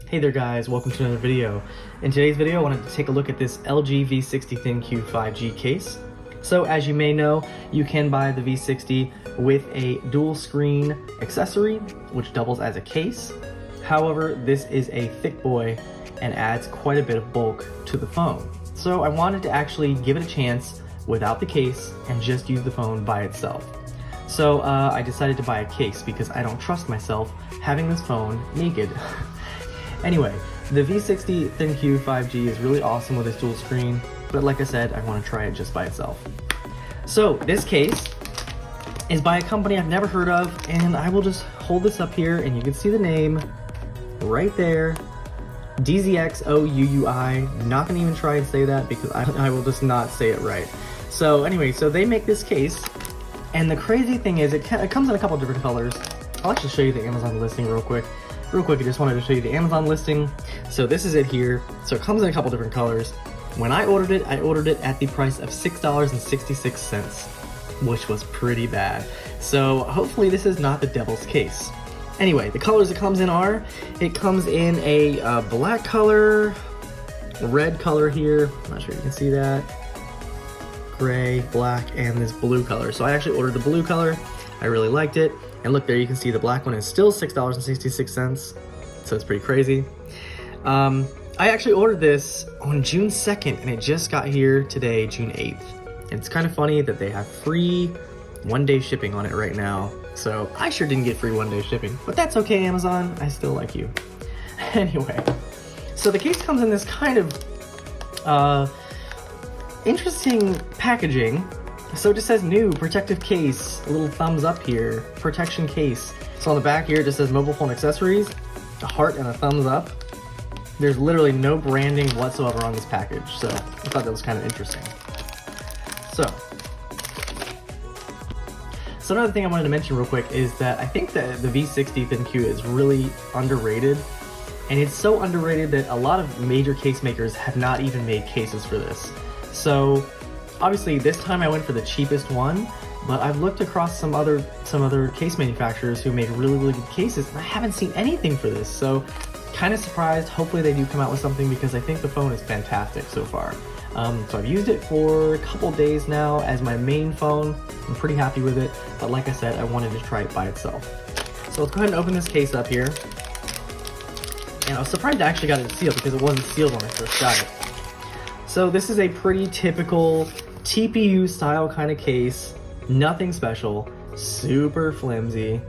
Hey there guys, welcome to another video. In today's video I wanted to take a look at this LG V60 ThinQ 5G case. So as you may know, you can buy the V60 with a dual screen accessory which doubles as a case. However, this is a thick boy and adds quite a bit of bulk to the phone. So I wanted to actually give it a chance without the case and just use the phone by itself. So I decided to buy a case because I don't trust myself having this phone naked. Anyway, the V60 ThinQ 5G is really awesome with its dual screen, but like I said, I want to try it just by itself. So this case is by a company I've never heard of, and I will just hold this up here and you can see the name right there, Dzxouui. Not gonna even try and say that because I will just not say it right. So anyway, so they make this case, and the crazy thing is it comes in a couple different colors. I'll actually show you the Amazon listing real quick. I just wanted to show you the Amazon listing. So this is it here. So it comes in a couple different colors. When I ordered it at the price of $6.66, which was pretty bad. So hopefully this is not the devil's case. Anyway, the colors it comes in are, it comes in a black color, a red color here, I'm not sure you can see that, gray, black, and this blue color. So I actually ordered the blue color. I really liked it. And look there, you can see the black one is still $6.66, so it's pretty crazy. I actually ordered this on June 2nd, and it just got here today, June 8th. And it's kind of funny that they have free one-day shipping on it right now. So I sure didn't get free one-day shipping, but that's okay, Amazon. I still like you. Anyway, so the case comes in this kind of interesting packaging. So it just says new protective case, a little thumbs up here, protection case. So on the back here it just says mobile phone accessories, a heart and a thumbs up. There's literally no branding whatsoever on this package, so I thought that was kind of interesting. So another thing I wanted to mention real quick is that I think that the V60 ThinQ is really underrated. And it's so underrated that a lot of major case makers have not even made cases for this. So obviously this time I went for the cheapest one, but I've looked across some other case manufacturers who make really good cases, and I haven't seen anything for this. So kind of surprised. Hopefully they do come out with something because I think the phone is fantastic so far. So I've used it for a couple days now as my main phone. I'm pretty happy with it, but like I said, I wanted to try it by itself. So let's go ahead and open this case up here. And I was surprised I actually got it sealed because it wasn't sealed when I first got it. So this is a pretty typical TPU style kind of case, nothing special, super flimsy,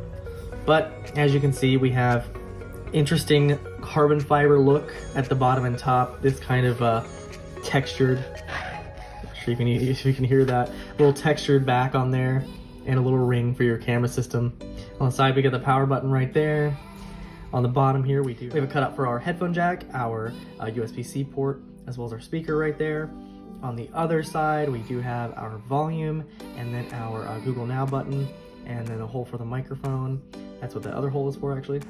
but as you can see we have interesting carbon fiber look at the bottom and top, this kind of textured, not sure if you can hear that, little textured back on there, and a little ring for your camera system. On the side we got the power button right there. On the bottom here we have a cutout for our headphone jack, our USB-C port, as well as our speaker right there. On the other side, we do have our volume, and then our Google Now button, and then a hole for the microphone. That's what the other hole is for, actually.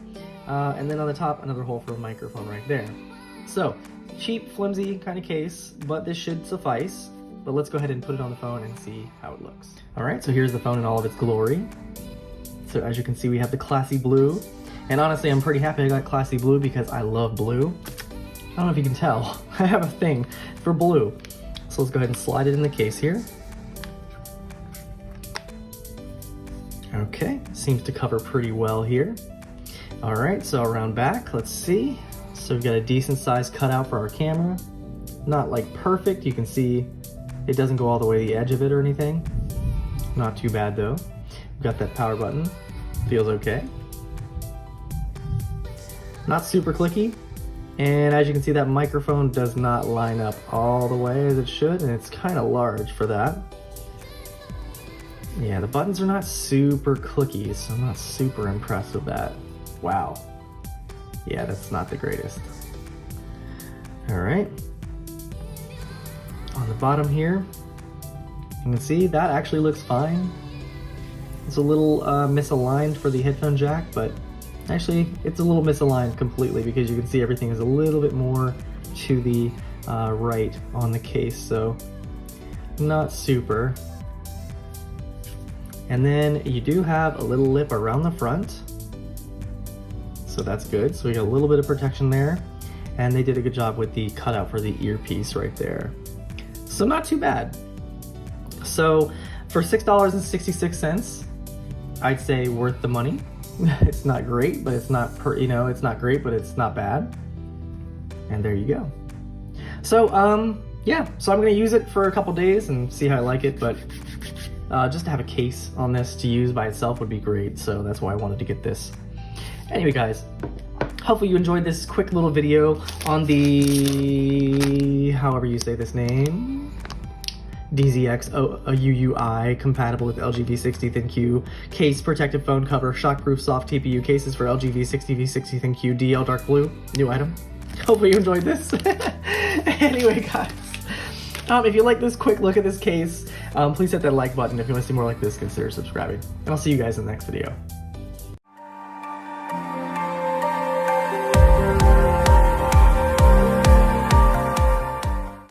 And then on the top, another hole for a microphone right there. So, cheap, flimsy kind of case, but this should suffice. But let's go ahead and put it on the phone and see how it looks. All right, so here's the phone in all of its glory. So as you can see, we have the classy blue. And honestly, I'm pretty happy I got classy blue because I love blue. I don't know if you can tell, I have a thing for blue. So let's go ahead and slide it in the case here. Okay, seems to cover pretty well here. All right, so around back, let's see. So we've got a decent size cutout for our camera. Not like perfect, you can see it doesn't go all the way to the edge of it or anything. Not too bad though. We've got that power button, feels okay. Not super clicky. And as you can see, that microphone does not line up all the way as it should, and it's kind of large for that. Yeah, the buttons are not super clicky, so I'm not super impressed with that. Wow. Yeah, that's not the greatest. All right. On the bottom here, you can see that actually looks fine. It's a little misaligned for the headphone jack, but actually, it's a little misaligned completely because you can see everything is a little bit more to the right on the case, so not super. And then you do have a little lip around the front. So that's good. So we got a little bit of protection there. And they did a good job with the cutout for the earpiece right there. So not too bad. So for $6.66, I'd say worth the money. It's not great, but it's not it's not great, but it's not bad. And there you go. So yeah, so I'm gonna use it for a couple days and see how I like it, but just to have a case on this to use by itself would be great. So that's why I wanted to get this. Anyway, guys, hopefully you enjoyed this quick little video on the, however you say this name, Dzxouui compatible with LG V60 ThinQ case, protective phone cover, shockproof soft TPU cases for LG V60 ThinQ DL dark blue, new item. Hopefully you enjoyed this. Anyway, guys, if you like this quick look at this case, please hit that like button. If you want to see more like this, consider subscribing. And I'll see you guys in the next video.